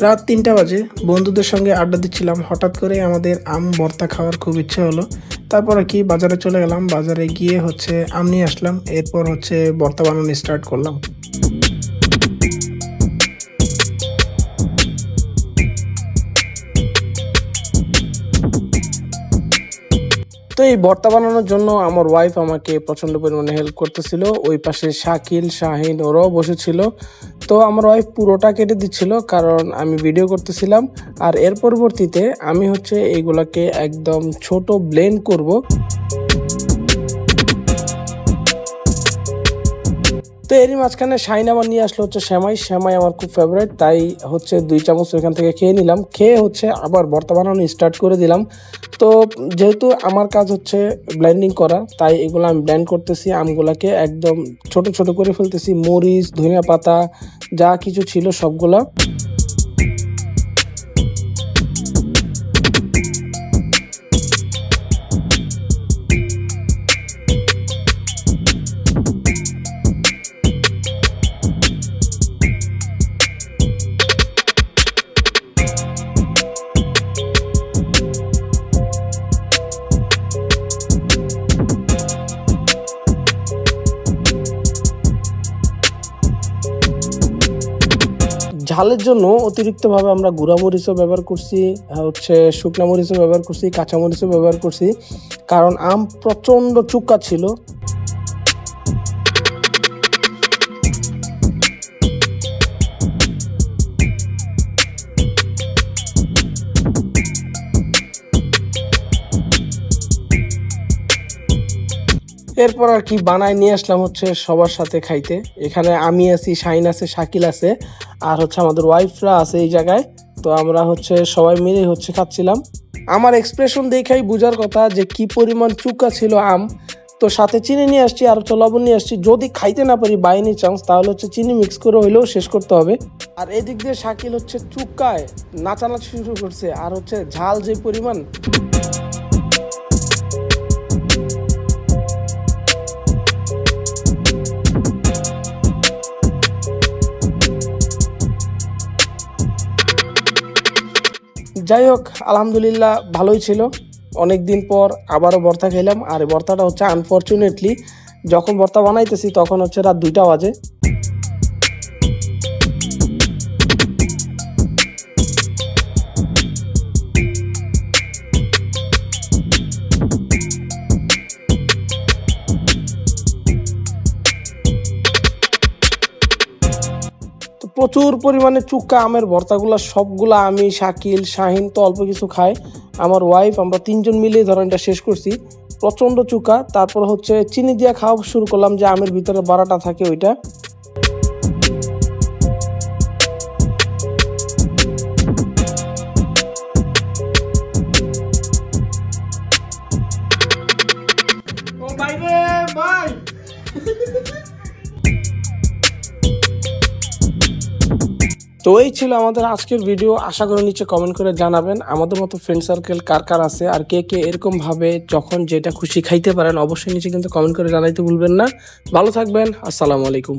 রাত ৩টা বাজে বন্ধুদের সঙ্গে আড্ডা দিচ্ছিলাম। হঠাৎ করে আমাদের আম ভর্তা খাওয়ার খুব ইচ্ছে হলো। তারপর আর কি বাজারে চলে গেলাম। বাজারে গিয়ে আম নিয়ে আসলাম। এরপর ভর্তা বানানো স্টার্ট করলাম। তো এই ভর্তা বানানোর জন্য আমার ওয়াইফ আমাকে প্রচণ্ড পরিমাণে হেল্প করতেছিল। ওই পাশে শাকিল, শাহিন ওরাও বসেছিল। তো আমার ওয়াইফ পুরোটা কেটে দিচ্ছিল, কারণ আমি ভিডিও করতেছিলাম। আর এর পরবর্তীতে আমি এইগুলাকে একদম ছোট ব্লেন্ড করব। তো এরই মাঝখানে শাহিন আমার নিয়ে আসলো সেমাই। সেমাই আমার খুব ফেভারিট, তাই 2 চামচ এখান থেকে খেয়ে নিলাম। খেয়ে আবার ভর্তা বানানো স্টার্ট করে দিলাম। তো যেহেতু আমার কাজ ব্লেন্ডিং করা, তাই এগুলো আমি ব্লেন্ড করতেছি। আমগুলাকে একদম ছোট ছোট করে ফেলতেছি। মরিচ, ধনিয়া পাতা যা কিছু ছিল সবগুলা। ঝালের জন্য অতিরিক্তভাবে আমরা গুঁড়া মরিচও ব্যবহার করছি, শুকনা মরিচও ব্যবহার করছি, কাঁচা মরিচও ব্যবহার করছি, কারণ আম প্রচণ্ড চুক্কা ছিল। এরপর আর কি বানায় নিয়ে আসলাম সবার সাথে খাইতে। এখানে আমি আছি, শাহিন আছে, শাকিল আছে, আর আমাদের ওয়াইফরা আছে এই জায়গায়। তো আমরা সবাই মিলে খাচ্ছিলাম। আমার এক্সপ্রেশন দেখাই বোঝার কথা যে কি পরিমাণ চুকা ছিল আম। তো সাথে চিনি নিয়ে আসছি আর লবণ নিয়ে আসছি। যদি খাইতে না পারি বাই এনি চান্স, তাহলে চিনি মিক্স করে হইলেও শেষ করতে হবে। আর এদিক দিয়ে শাকিল চুক্কায় নাচানাচি শুরু করছে। আর ঝাল যে পরিমাণ, যাই হোক আলহামদুলিল্লাহ ভালোই ছিল। অনেক দিন পর আবারও ভর্তা খেলাম। আর এই ভর্তাটা আনফরচুনেটলি যখন ভর্তা বানাইতেছি তখন রাত 2টা বাজে। প্রচুর পরিমাণে চুক্কা আমের ভর্তাগুলা সবগুলা আমি, শাকিল, শাহিন তো অল্প কিছু খায়, আমার ওয়াইফ আমরা 3জন মিলে ধরনটা শেষ করছি। প্রচণ্ড চুক্কা। তারপর চিনি দিয়ে খাওয়া শুরু করলাম, যে আমের ভিতরে বাড়াটা থাকে ওইটা। তো এই ছিল আমাদের আজকের ভিডিও। আশা করি নিচে কমেন্ট করে জানাবেন আমাদের মতো ফ্রেন্ড সার্কেল কার কার আছে, আর কে কে এরকম ভাবে যখন যেটা খুশি খাইতে পারেন। অবশ্যই নিচে কিন্তু কমেন্ট করে জানাইতে ভুলবেন না। ভালো থাকবেন। আসসালামু আলাইকুম।